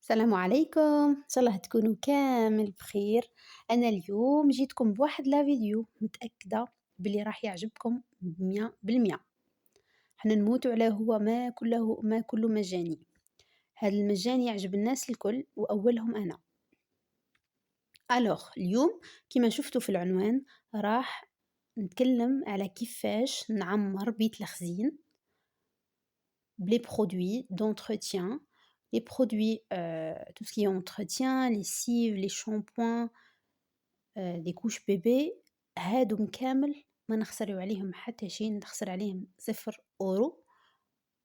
السلام عليكم، إن شاء الله تكونوا كامل بخير. أنا اليوم جيتكم بواحد لا فيديو متأكدة بلي راح يعجبكم 100%. حنا نموتوا على هو ما كله مجاني. هذا المجاني يعجب الناس الكل وأولهم أنا. اليوم كما شفتوا في العنوان راح نتكلم على كيفاش نعمر بيت الخزين les produits d'entretien, les produits, tout ce qui est entretien, lessive, les shampoings, les couches bébés هادم كامل ما نخسروا عليهم حتى شي، نخسر عليهم 0€.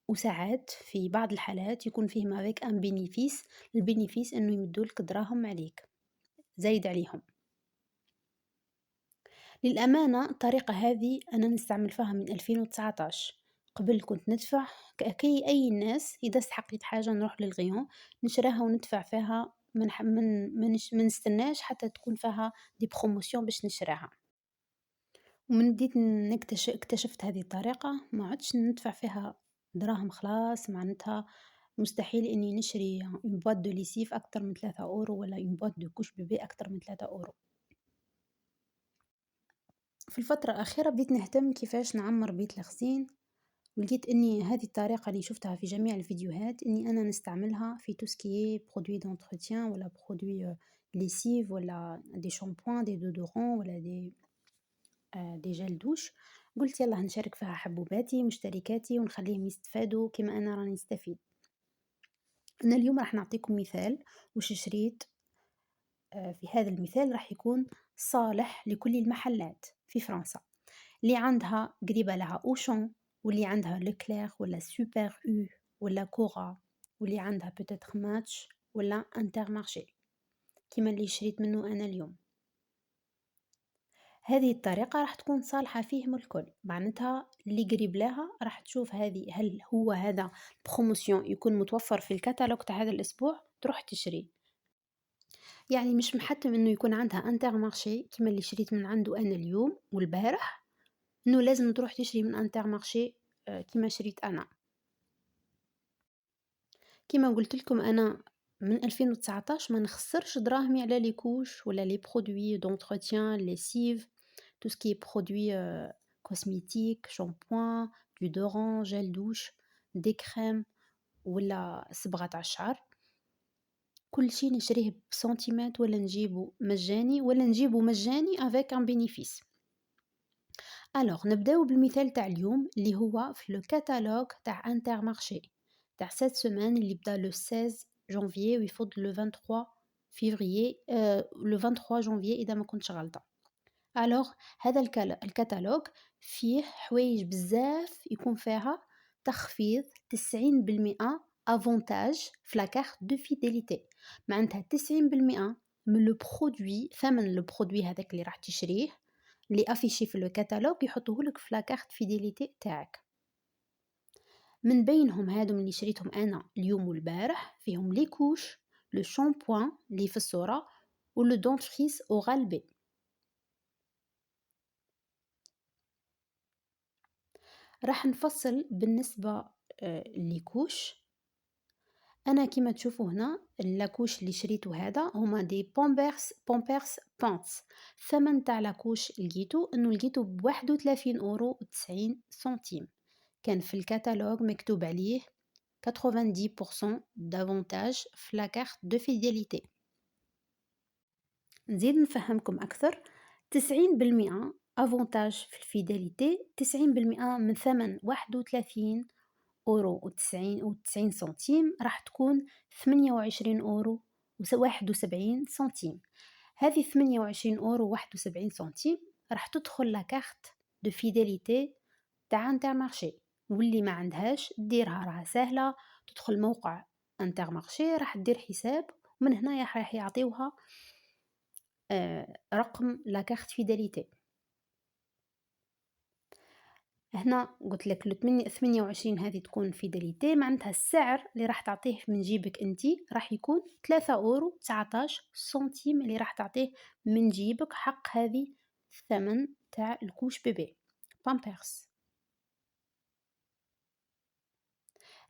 وساعات في بعض الحالات يكون فيهم avec un bénéfice، البينيفيس إنه يمدولك دراهم عليك زايد عليهم. للأمانة الطريقة هذه أنا نستعمل فيها من 2019. قبل كنت ندفع كأي أي ناس إذا استحقيت حاجة نروح للغيون نشراها وندفع فيها من نستناش حتى تكون فيها دي بروموسيون باش نشراها. ومن بديت اكتشفت هذه الطريقة ما عدتش ندفع فيها دراهم خلاص، معناتها مستحيل إني نشري une boîte de lessive أكتر من 3€ ولا une boîte de couche bébé أكتر من 3€. في الفترة الأخيرة بديت نهتم كيفاش نعمر بيت الخزين، ولقيت إني هذه الطريقة اللي شفتها في جميع الفيديوهات إني أنا نستعملها في tout ce qui est produits d'entretien ولا produits lessive ولا des shampoings des déodorants ولا des gels douche. قلت يلا نشارك فيها حبوباتي مشتركاتي ونخليهم يستفادوا كما أنا راني نستفيد. أنا اليوم راح نعطيكم مثال وش شريت. في هذا المثال راح يكون صالح لكل المحلات في فرنسا، اللي عندها قريبة لها أوشون واللي عندها لوكلير ولا سوبر أو ولا كورا واللي عندها بوتيتر ماتش ولا انتر مارشي كيما اللي شريت منه أنا اليوم. هذه الطريقة راح تكون صالحة فيهم الكل، معناتها اللي قريب لها راح تشوف هل هو هذا بروموسيون يكون متوفر في الكتالوج تاع هذا الأسبوع تروح تشري. يعني مش محتم إنه يكون عندها انتر مارشي كيما اللي شريت من عنده أنا اليوم والبارح، إنه لازم تروح تشري من انتر مارشي كيما شريت أنا. كيما قلت لكم أنا من 2019 ما نخسرش دراهمي على لي كوش ولا لي برودوي دونتروتيان ليسيف tout ce qui est produits cosmétiques shampoing déodorant gel douche des crèmes ولا صبغة تاع الشعر. كل شي نشريه بسنتيمات ولا نجيبه مجاني ولا نجيبه مجاني avec un bénéfice. نبداو بالمثال تاع اليوم اللي هو في لو كاتالوج تاع انتر مارشي تاع سات سيمين اللي بدا لو 16 جانفيي ويفوت لو 23 فيفريي لو 23 جانفيي اذا ما كنتش غلطه. هذا الكتالوج فيه حوايج بزاف يكون فيها تخفيض 90% افونتاج في لاكارت دو فيديليتي، معناتها 90% من لو برودوي ثمن لو برودوي هذاك اللي راح تشريه اللي افيشي في لو كاتالوج يحطوهولك في لاكارت فيديليتي تاعك. من بينهم هادم اللي شريتهم انا اليوم والبارح فيهم لي كوش لو شامبوان اللي في الصوره ولو دونتريس اورال بي. راح نفصل بالنسبة لكوش. أنا كيما تشوفوا هنا اللاكوش اللي شريته هذا هما دي بومبرس بانتس. الثمن تاع لاكوش لقيتو ب31€90. كان في الكتالوج مكتوب عليه 90% دافونتاج في لاكارت دو فيديليتي. نزيد نفهمكم أكثر. 90% افونتاج في الفيداليتي، 90% من ثمن 31€90 راح تكون 28€71. هذه 28€71 راح تدخل لاكارت دو فيداليتي تاع انتر مارشي، واللي ما عندهاش ديرها راها سهلة. تدخل موقع انتر مارشي راح دير حساب ومن هنا راح يعطيوها رقم لاكارت فيداليتي. هنا قلت لك 28 هذه تكون فيداليتي، معناتها السعر اللي راح تعطيه من جيبك انتي راح يكون 3€19 اللي راح تعطيه من جيبك حق هذه الثمن تاع الكوش بيبي بامبرس.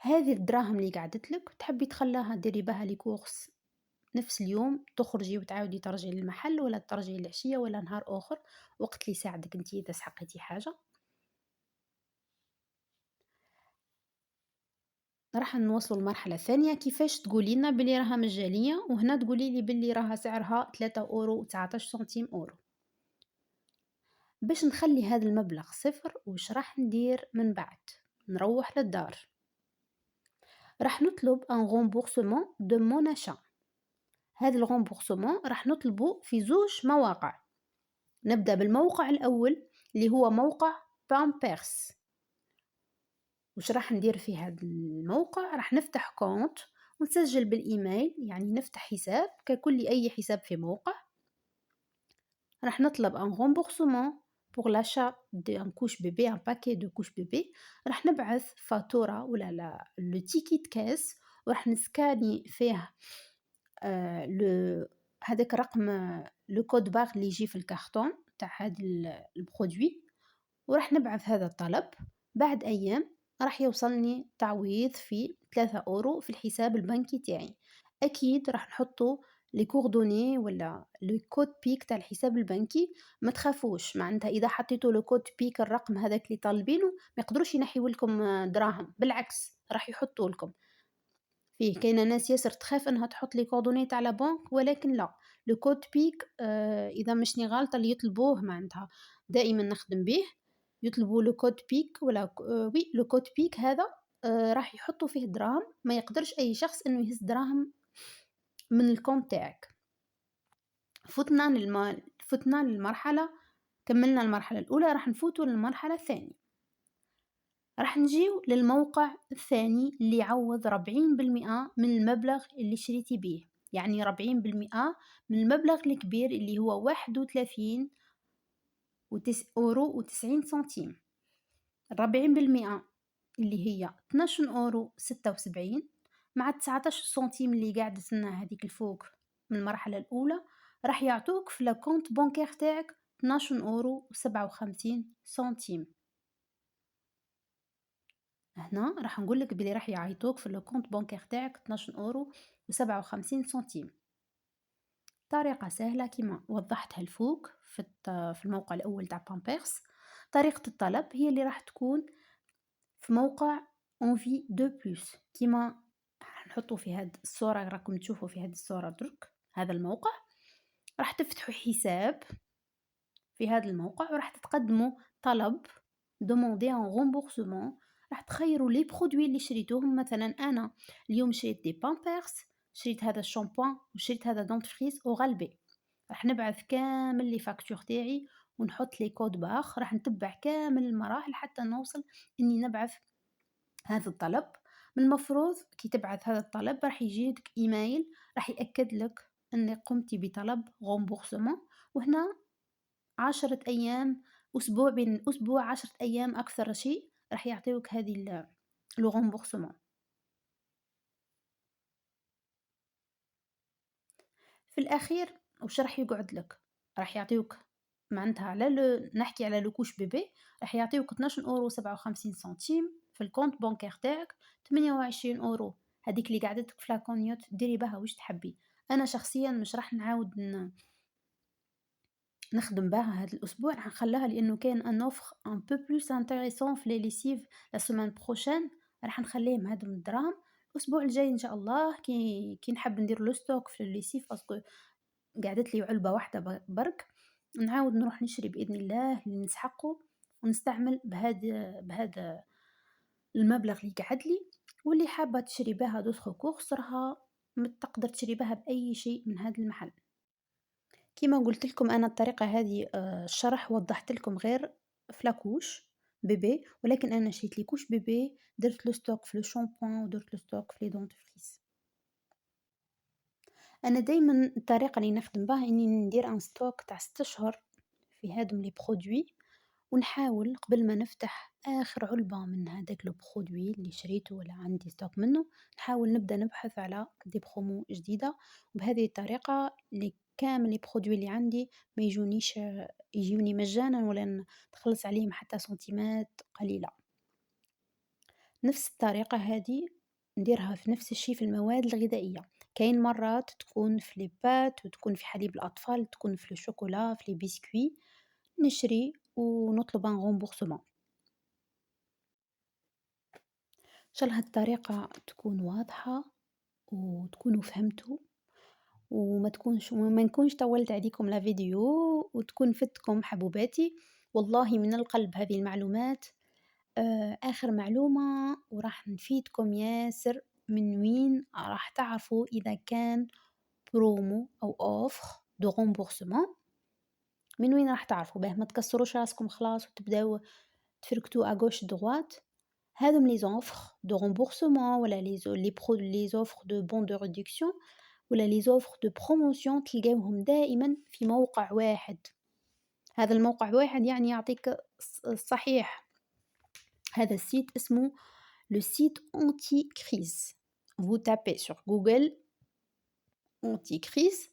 هذه الدراهم اللي قعدت لك تحبي تخلّاها ديري بها les courses نفس اليوم، تخرجي وتعاودي ترجعي للمحل ولا ترجعي العشية ولا نهار آخر، وقت اللي يساعدك أنتِ إذا سحقتِ حاجة. راح نوصلوا للمرحلة الثانية كيفاش تقولي لنا بلي راها مجانية، وهنا تقولي لي بلي راها سعرها 3€ و19 سنتيم. باش نخلي هذا المبلغ صفر وش راح ندير من بعد؟ نروح للدار، راح نطلب un remboursement de mon achat. هذا الremboursement راح نطلبه في زوج مواقع. نبدأ بالموقع الأول اللي هو موقع بامبرس. وش راح ندير في هذا الموقع؟ راح نفتح كونت ونسجل بالإيميل، يعني نفتح حساب ككل أي حساب في موقع. راح نطلب un remboursement pour l'achat d'un couche bébé, un paquet de couche bébé. راح نبعث فاتورة ولا le ticket de caisse وراح نسكاني فيه le هذاك رقم le code barre اللي يجي في الكارطون تاع هاد البرودوي، وراح نبعث هذا الطلب. بعد أيام راح يوصلني تعويض في 3€ في الحساب البنكي تاعي. أكيد راح نحطو لي كوردوني ولا لو كود بيك تاع الحساب البنكي. ما تخافوش معناتها إذا حطيتو لو كود بيك الرقم هذاك اللي طالبينه ما يقدروش ينحيو لكم دراهم، بالعكس راح يحطو لكم فيه. كاينة ناس ياسر تخاف إنها تحط لي كوردوني تاع لا بنك، ولكن لأ، لو كود بيك إذا مشني غالطة اللي يطلبوه معناتها دائمًا نخدم بيه، يطلبوا لو كود بيك ولا وي لو كود بيك هذا راح يحطوا فيه دراهم، ما يقدرش أي شخص إنه يهز دراهم من الكونت تاعك. فتنا للمرحلة، كملنا المرحلة الأولى راح نفوتوا للمرحلة الثانية. راح نجيو للموقع الثاني اللي يعوض 40% من المبلغ اللي شريتي بيه، يعني 40% من المبلغ الكبير اللي هو 31€ و90 سنتيم. 40% اللي هي 12€670 مع 19 سنتيم اللي قاعدة لنا هذيك الفوق من المرحلة الأولى، راح يعطوك في لاكونت بانكير تاعك 12€57 سنتيم. هنا راح نقول لك بلي راح يعيطوك في الكونت بانكير تاعك 12€57 سنتيم. طريقة سهلة كيما وضحتها الفوق في الموقع الأول تاع بامبرس. طريقة الطلب هي اللي راح تكون في موقع انفي دو بلوس كيما راح نحطو في هاد الصورة، راكم تشوفوا في هاد الصورة درك. هذا الموقع راح تفتحوا حساب في هذا الموقع وراح تتقدموا طلب دوموندي ان رومبورسمون. راح تخيروا لي برودوي اللي شريتوهم. مثلا انا اليوم شريت دي بامبرس، شريت هذا الشامبوان وشريت هذا دونتفريز وغلبي. راح نبعث كامل لي فاكتور تاعي ونحط لي كود باخ، راح نتبع كامل المراحل حتى نوصل اني نبعث هذا الطلب. من المفروض كي تبعث هذا الطلب راح يجيك ايميل راح يأكد لك انك قمتي بطلب رومبورسمون. وهنا 10 أيام، أسبوع، بين أسبوع 10 أيام أكثر شيء راح يعطيوك هذه لو رومبورسمون. في الأخير واش راح يقعد لك؟ راح يعطيوك معناتها على نحكي على لو كوش بيبي راح يعطيوك 12€ و57 سنتيم في الكونت بانكير تاعك. 28€ هذيك اللي قعدتك في لاكونيوت ديري بها واش تحبي. أنا شخصيا مش راح نعاود نخدم بها هاد الأسبوع، راح نخلّيها لإنه كاين un offre un peu plus intéressant في les lessives la semaine prochaine. راح نخليهم هادم الدراهم الأسبوع الجاي إن شاء الله كي نحب ندير le stock في الlessive باسكو قعدت لي علبة واحدة برك، نعاود نروح نشري بإذن الله اللي نسحقه ونستعمل بهذا المبلغ اللي قعد لي. واللي حابة تشري بها d'autres courses راها تقدر تشري بها بأي شيء من هذا المحل. كيما قلت لكم أنا الطريقة هذه الشرح وضحت لكم غير في لاكوش بيبي، ولكن أنا شريت لي كوش بيبي درت لو ستوك في لو شامبوان ودرت لو ستوك في لي دونتفريس. أنا دايما الطريقة اللي نخدم بها إني ندير ان ستوك تاع 6 أشهر في هادم لي برودوي، ونحاول قبل ما نفتح آخر علبة من هذاك لو برودوي اللي شريته ولا عندي ستوك منه نحاول نبدأ نبحث على دي برومو جديدة. وبهذه الطريقة اللي كامل لي برودوي اللي عندي ما يجونيش يجوني مجانا ولا نتخلص عليهم حتى سنتيمات قليلة. نفس الطريقة هذه نديرها في نفس الشي في المواد الغذائية. كاين مرات تكون في لي بات وتكون في حليب الأطفال، تكون في الشوكولا، في لي بسكوي، نشري ونطلب un remboursement. إن شاء الله هاد الطريقة تكون واضحة وتكونوا فهمتوا وما نكونش طوّلت عليكم لا فيديو وتكون فدتكم حبوباتي. والله من القلب هذه المعلومات آخر معلومة وراح نفيدكم ياسر. من وين راح تعرفوا إذا كان promo أو offre de remboursement. من وين راح تعرفوا؟ باه ما تكسروش راسكم خلاص وتبداو تفركتوا à gauche droite. هاذم les offres de remboursement ولا les offres de bons de réduction ولا les offres de promotion تلقاوهم دائمًا في موقع واحد. هذا الموقع واحد يعني يعطيك الصحيح. هذا الsite اسمه le site anti-crise. Vous tapez sur Google anti-crise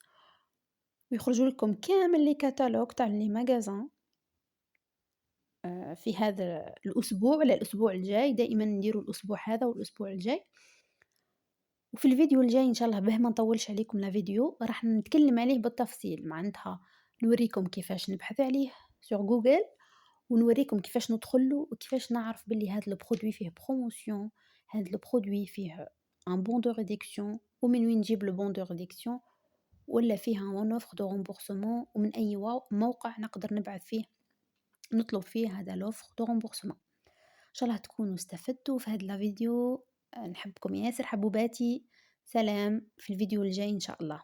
ويخرجوا لكم كامل لي كاتالوج تاع لي ماغازان في هذا الأسبوع ولا الأسبوع الجاي. دائمًا نديروا الأسبوع هذا والأسبوع الجاي. وفي الفيديو الجاي إن شاء الله باه ما نطولش عليكم لا فيديو راح نتكلم عليه بالتفصيل، معناتها نوريكم كيفاش نبحث عليه sur جوجل ونوريكم كيفاش ندخل وكيفاش نعرف باللي هذا البرودوي فيه بروموسيون، هذا البرودوي فيه ان بون دو ريدكسيون، ومن وين نجيب لو بون دو ريدكسيون، ولا فيها اون اوفر دو رومبورسمون، ومن اي موقع نقدر نبعث فيه نطلب فيه هذا لوفر دو رومبورسمون. ان شاء الله تكونوا استفدتوا في هذا الفيديو. نحبكم ياسر حبوباتي. سلام في الفيديو الجاي ان شاء الله.